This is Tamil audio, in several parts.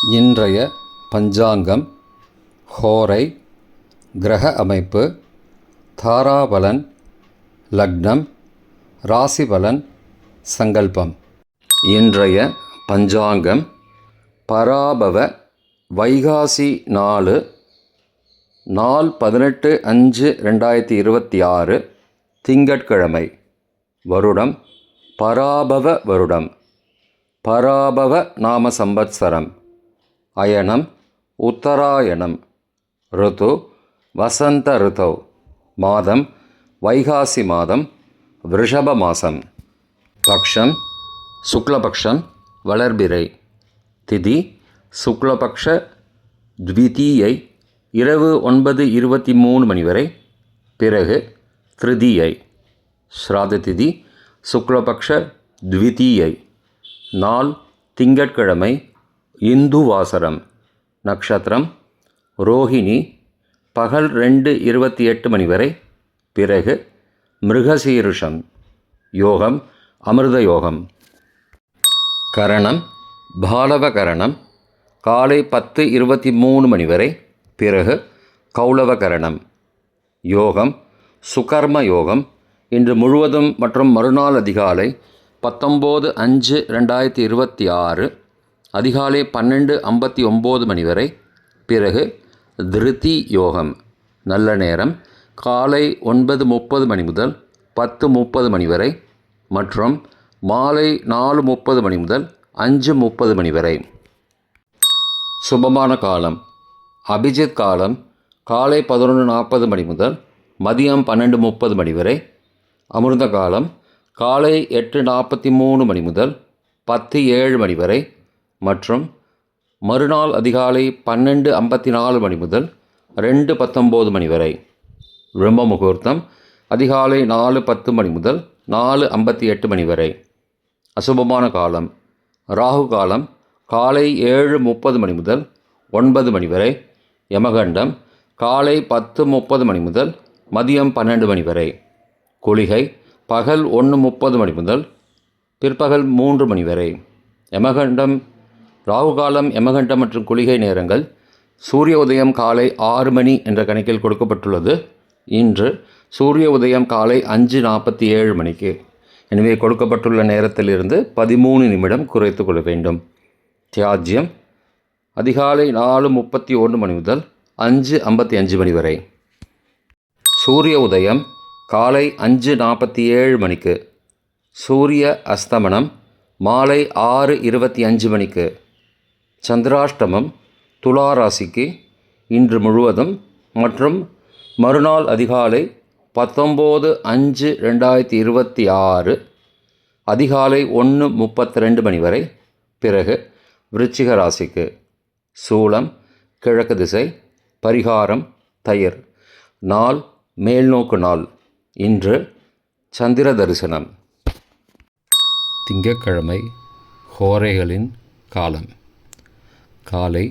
இன்றைய பஞ்சாங்கம், ஹோரை, கிரக அமைப்பு, தாராபலன், லக்னம், ராசிபலன், சங்கல்பம். இன்றைய பஞ்சாங்கம் பராபவ வைகாசி 4 நாள் 18/5/2026 திங்கட்கிழமை. வருடம் பராபவ வருடம். பராபவ நாம சம்பத்சரம். அயனம் உத்தராயணம். ருது வசந்த ருதௌ. மாதம் வைகாசி மாதம், விருஷப மாதம். பக்ஷம் சுக்லபக்ஷம், வளர்பிறை. திதி சுக்லபக்ஷ த்விதீயை இரவு 9:23 மணி வரை, பிறகு திருதீயை. ஸ்ராத திதி சுக்லபக்ஷ த்விதீயை. நாள் திங்கட்கிழமை, இந்துவாசரம். நக்ஷத்திரம் ரோஹிணி, பகல் 2:28 மணி வரை, பிறகு மிருகசீருஷம். யோகம் அமிர்த யோகம். கரணம் பாலவ கரணம், காலை 10:23 மணி வரை, பிறகு கௌளவ கரணம். யோகம் சுகர்ம யோகம். இன்று முழுவதும் மற்றும் மறுநாள் அதிகாலை 19/5/2026 அதிகாலை 12:59 மணி வரை, பிறகு திருதி யோகம். நல்ல நேரம் காலை 9:30 மணி முதல் 10:30 மணி வரை மற்றும் மாலை 4:30 மணி முதல் 5:30 மணி வரை. சுபமான காலம் அபிஜித் காலம் காலை 11:40 மணி முதல் மதியம் 12:30 மணி வரை. அமிர்த காலம் காலை 8:43 மணி முதல் 10:07 மணி வரை மற்றும் மறுநாள் அதிகாலை 12:54 மணி முதல் 2:19 மணி வரை. பிரம்ம முகூர்த்தம் அதிகாலை 4:10 மணி முதல் 4:58 மணி வரை. அசுபமான காலம் ராகு காலம் காலை 7:30 மணி முதல் 9 மணி வரை. யமகண்டம் காலை 10:30 மணி முதல் மதியம் 12 மணி வரை. குளிகை பகல் 1:30 மணி முதல் பிற்பகல் 3 மணி வரை. யமகண்டம் ராகுகாலம், யமகண்டம் மற்றும் குளிகை நேரங்கள் சூரிய உதயம் காலை 6 மணி என்ற கணக்கில் கொடுக்கப்பட்டுள்ளது. இன்று சூரிய உதயம் காலை 5:47 மணிக்கு. எனவே கொடுக்கப்பட்டுள்ள நேரத்திலிருந்து 13 நிமிடம் குறைத்து கொள்ள வேண்டும். தியாஜ்யம் அதிகாலை 4:31 மணி முதல் 5:55 மணி வரை. சூரிய உதயம் காலை 5:47 மணிக்கு. சூரிய அஸ்தமனம் மாலை 6:25 மணிக்கு. சந்திராஷ்டமம் துலா ராசிக்கு இன்று முழுவதும் மற்றும் மறுநாள் அதிகாலை 19/5/2026 அதிகாலை 1:32 மணி வரை, பிறகு விருச்சிக ராசிக்கு. சூலம் கிழக்கு திசை. பரிகாரம் தயிர். நாள் மேல்நோக்கு நாள். இன்று சந்திர தரிசனம். திங்கட்கிழமை ஹோரைகளின் காலம் காலை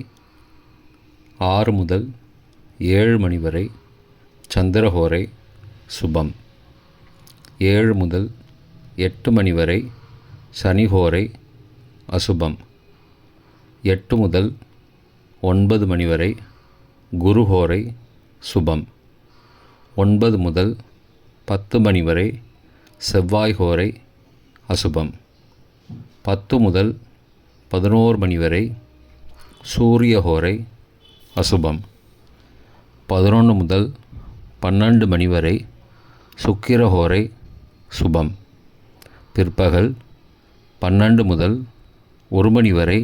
6 முதல் 7 மணி வரை சந்திரஹோரை சுபம். 7 முதல் 8 மணி வரை சனிஹோரை அசுபம். 8 முதல் 9 மணி வரை குருஹோரை சுபம். 9 முதல் 10 மணி வரை செவ்வாய் ஹோரை அசுபம். 10 முதல் 11 மணி வரை சூரிய ஹோரை அசுபம். 11 முதல் 12 மணி வரை சுக்கிர ஹோரை சுபம். பிற்பகல் 12 முதல் 1 மணி வரை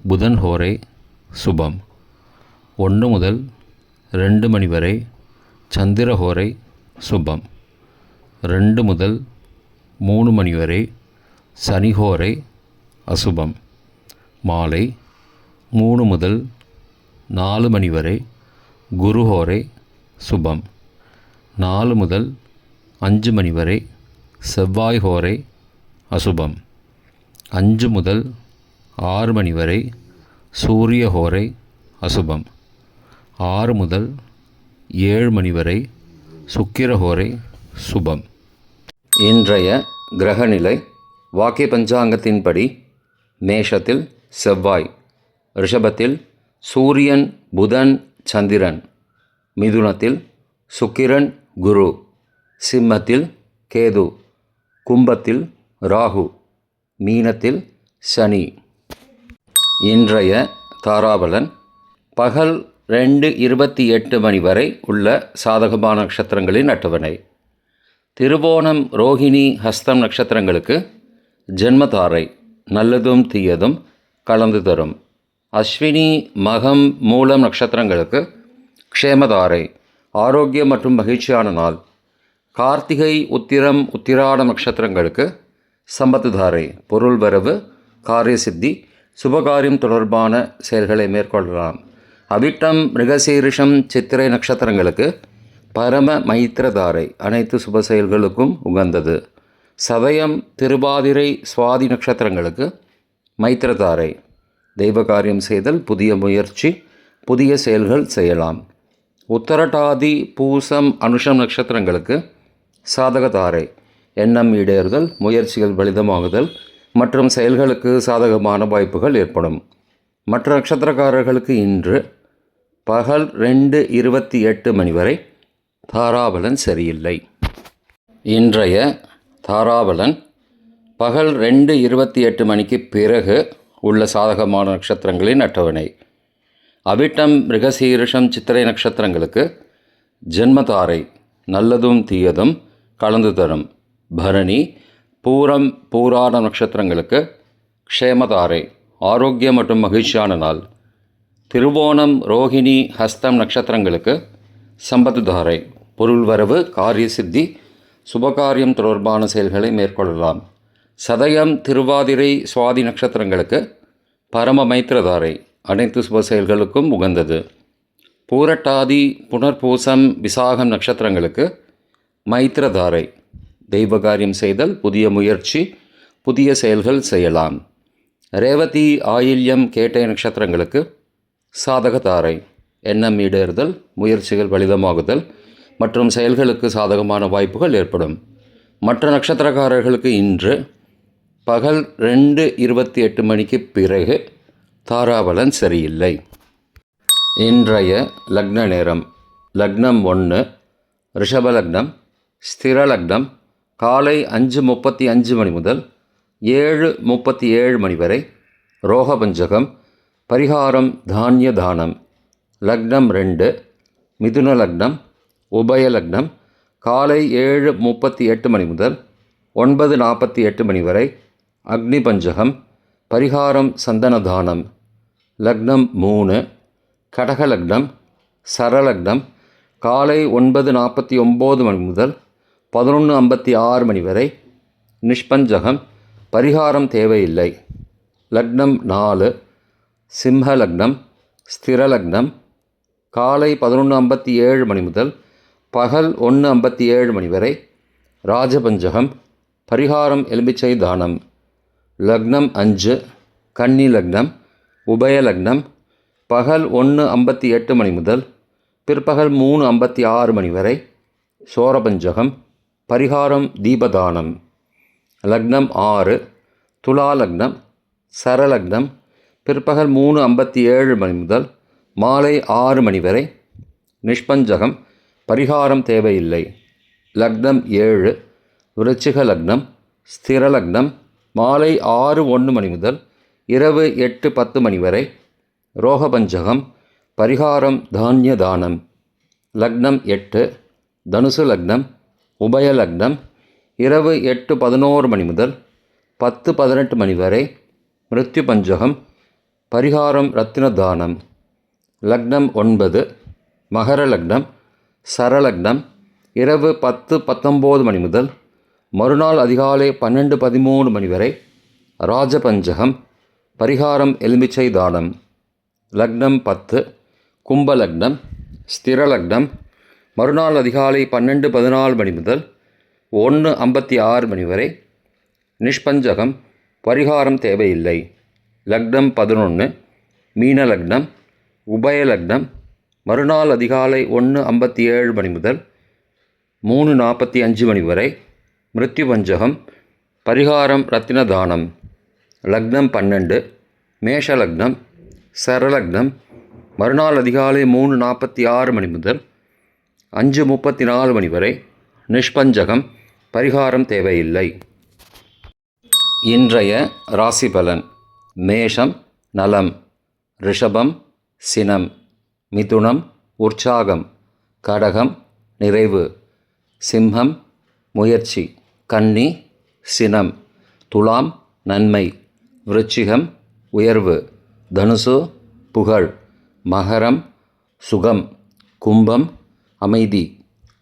புதன் ஹோரை சுபம். 1 முதல் 2 மணி வரை சந்திரஹோரை சுபம். 2 முதல் 3 மணி வரை சனிஹோரை அசுபம். மாலை 3 முதல் 4 மணி வரை குருஹோரை சுபம். 4 முதல் 5 மணி வரை செவ்வாய் ஹோரை அசுபம். 5 முதல் 6 மணி வரை சூரிய ஹோரை அசுபம். 6 முதல் 7 மணி வரை சுக்கிரஹோரை சுபம். இன்றைய கிரகநிலை வாக்கிய பஞ்சாங்கத்தின்படி மேஷத்தில் செவ்வாய் ரிஷபத்தில் சூரியன், புதன், சந்திரன். மிதுனத்தில் சுக்கிரன், குரு. சிம்மத்தில் கேது. கும்பத்தில் ராகு. மீனத்தில் சனி. இன்றைய தாராபலன். பகல் 2:28 மணி வரை உள்ள சாதகமான நட்சத்திரங்களின் அட்டவணை. திருவோணம், ரோகிணி, ஹஸ்தம் நட்சத்திரங்களுக்கு ஜென்மதாரை நல்லதும் தீயதும் கலந்து தரும். அஸ்வினி, மகம், மூலம் நட்சத்திரங்களுக்கு க்ஷேமதாரை ஆரோக்கியம் மற்றும் மகிழ்ச்சியான நாள். கார்த்திகை, உத்திரம், உத்திராட நட்சத்திரங்களுக்கு சம்பத்துதாரை பொருள் வரவு, காரிய சித்தி, சுபகாரியம் தொடர்பான செயல்களை மேற்கொள்ளலாம். அவிட்டம், மிருகசீரிஷம், சித்திரை நட்சத்திரங்களுக்கு பரம மைத்திரதாரை அனைத்து சுப செயல்களுக்கும் உகந்தது. சதயம், திருவாதிரை, சுவாதி நட்சத்திரங்களுக்கு மைத்திரதாரை தெய்வ காரியம் செய்தல், புதிய முயற்சி, புதிய செயல்கள் செய்யலாம். உத்தரட்டாதி, பூசம், அனுஷம் நட்சத்திரங்களுக்கு சாதகதாரை எண்ணம் ஈடேறுதல், முயற்சிகள் பலிதமாகுதல் மற்றும் செயல்களுக்கு சாதகமான வாய்ப்புகள் ஏற்படும். மற்ற நட்சத்திரக்காரர்களுக்கு இன்று பகல் 2:28 மணி வரை தாராபலன் சரியில்லை. இன்றைய தாராபலன். பகல் 2:28 மணிக்கு பிறகு உள்ள சாதகமான நட்சத்திரங்களின் அட்டவணை. அவிட்டம், மிருகசீரிஷம், சித்திரை நட்சத்திரங்களுக்கு ஜென்மதாரை நல்லதும் தீயதும் கலந்து தரும். பரணி, பூரம், பூராட நட்சத்திரங்களுக்கு க்ஷேமதாரை ஆரோக்கியம் மற்றும் மகிழ்ச்சியான நாள். திருவோணம், ரோகிணி, ஹஸ்தம் நட்சத்திரங்களுக்கு சம்பத்துதாரை பொருள் வரவு, காரிய சித்தி, சுபகாரியம் தொடர்பான செயல்களை மேற்கொள்ளலாம். சதயம், திருவாதிரை, சுவாதி நட்சத்திரங்களுக்கு பரம மைத்திரதாரை அனைத்து சுப செயல்களுக்கும் உகந்தது. பூரட்டாதி, புனர்பூசம், விசாகம் நட்சத்திரங்களுக்கு மைத்திரதாரை தெய்வ காரியம் செய்தல், புதிய முயற்சி, புதிய செயல்கள் செய்யலாம். ரேவதி, ஆயில்யம், கேட்டை நட்சத்திரங்களுக்கு சாதகதாரை எண்ணம் ஈடேறுதல், முயற்சிகள் பலிதமாகுதல் மற்றும் செயல்களுக்கு சாதகமான வாய்ப்புகள் ஏற்படும். மற்ற நட்சத்திரக்காரர்களுக்கு இன்று பகல் 2:28 மணிக்கு பிறகு தாராபலன் சரியில்லை. இன்றைய லக்ன நேரம். லக்னம் 1 ரிஷப லக்னம். ஸ்திர லக்னம் காலை 5:35 மணி முதல் 7:37 மணி வரை. ரோகபஞ்சகம். பரிகாரம் தானிய தானம். லக்னம் 2 மிதுன லக்னம். உபய லக்னம் காலை 7:38 மணி முதல் 9:48 மணி வரை. அக்னி பஞ்சகம். பரிகாரம் சந்தனதானம். லக்னம் 3 கடக லக்னம். சரலக்னம் காலை 9:49 மணி முதல் 11:56 மணி வரை. நிஷ்பஞ்சகம். பரிகாரம் தேவையில்லை. லக்னம் 4 சிம்ம லக்னம். ஸ்திர லக்னம் காலை 11:57 மணி முதல் பகல் 1:57 மணி வரை. ராஜபஞ்சகம். பரிகாரம் எலுமிச்சை தானம். லக்னம் 5 கன்னி லக்னம். உபய லக்னம் பகல் 1:58 மணி முதல் பிற்பகல் 3:56 மணி வரை. சோரபஞ்சகம். பரிகாரம் தீபதானம். லக்னம் 6 துலா லக்னம். சரலக்னம் பிற்பகல் 3:57 மணி முதல் மாலை 6 மணி வரை. நிஷ்பஞ்சகம். பரிகாரம் தேவையில்லை. லக்னம் 7 விருச்சிக லக்னம். ஸ்திர லக்னம் மாலை 6:01 மணி முதல் இரவு 8:10 மணி வரை. ரோகபஞ்சகம். பரிகாரம் தானிய தானம். லக்னம் 8 தனுசு லக்னம். உபய லக்னம் இரவு 8:11 மணி முதல் 10:18 மணி வரை. மிருத்யு பஞ்சகம். பரிகாரம் ரத்தின தானம். லக்னம் 9 மகர லக்னம். சரலக்னம் இரவு 10:19 மணி முதல் மறுநாள் அதிகாலை 12:13 மணி வரை. ராஜபஞ்சகம். பரிகாரம் எலுமிச்சை தானம். லக்னம் 10 கும்ப லக்னம். ஸ்திர லக்னம் மறுநாள் அதிகாலை 12:14 மணி முதல் 1:56 மணி வரை. நிஷ்பஞ்சகம். பரிகாரம் தேவையில்லை. லக்னம் 11 மீன லக்னம். உபய லக்னம் மறுநாள் அதிகாலை 1:57 மணி முதல் 3:45 மணி வரை. மிருத்யு பஞ்சகம். பரிகாரம் ரத்தின தானம். லக்னம் 12 மேஷ லக்னம். சரலக்னம் மறுநாள் அதிகாலை 3:46 மணி முதல் 5:34 மணி வரை. நிஷ்பஞ்சகம், பரிகாரம் தேவையில்லை. இன்றைய ராசி பலன். மேஷம் நலம், ரிஷபம் சினம், மிதுனம் உற்சாகம், கடகம் நிறைவு, சிம்மம் முயற்சி, கன்னி சினம், துலாம் நன்மை, விருச்சிகம் உயர்வு, தனுசு புகழ், மகரம் சுகம், கும்பம் அமைதி,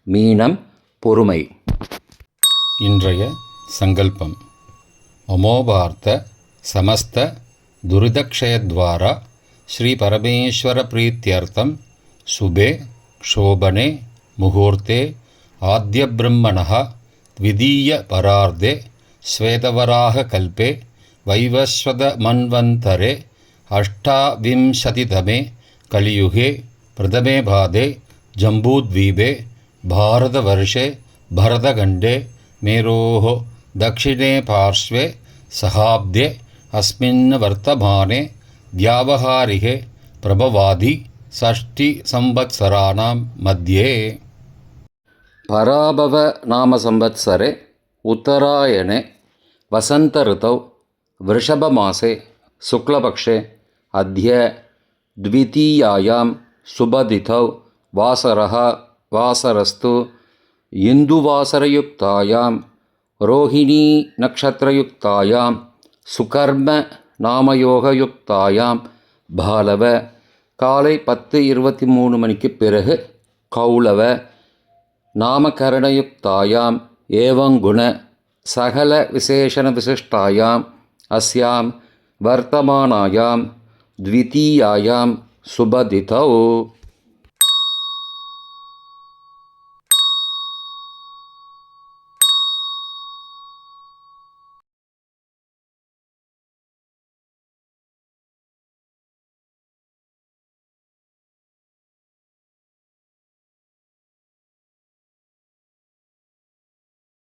மீனம் பொறுமை. இன்றைய சங்கல்பம். மமோபார்த்த சமஸ்த துரிதக்ஷயத்வாரா ஸ்ரீ பரமேஸ்வர பிரீத்யர்த்தம் சுபே க்ஷோபனே முகூர்த்தே ஆத்ய பிரம்மணः த்விதீய பரார்த்தே ஸ்வேதவராக கல்பே வைவஸ்வத மன்வந்தரே அஷ்டாவிம்சதிதமே கலியுகே பிரதமே பாதே ஜம்பூத்வீபே பாரதவர்ஷே பரதகண்டே மேரோः दक्षिणे पार्श्वे सहाब्दे अस्मिन् वर्तमाने व्यावहारिके प्रभवादि षष्टिसंवत्सराणां मध्ये. பராபவ நாம சம்வத்சரே உத்தராயணே வசந்த ऋतौ वृषभमासे शुक्लपक्षे अद्य द्वितीयायां शुभतिथौ वासरस्तु इन्दुवासरयुक्तायां रोहिणी नक्षत्रयुक्तायां सुकर्म नामयोगयुक्तायां பாலவ காலை 10:23 மணிக்கு பிறகு கௌளவ நாமகரணயுக்தாயாம் ஏவங்குண சகல விசேஷண விசிஷ்டாயாம் அஸ்யாம் வர்த்தமானாயாம் த்விதீயாயாம் சுபதிதௌ.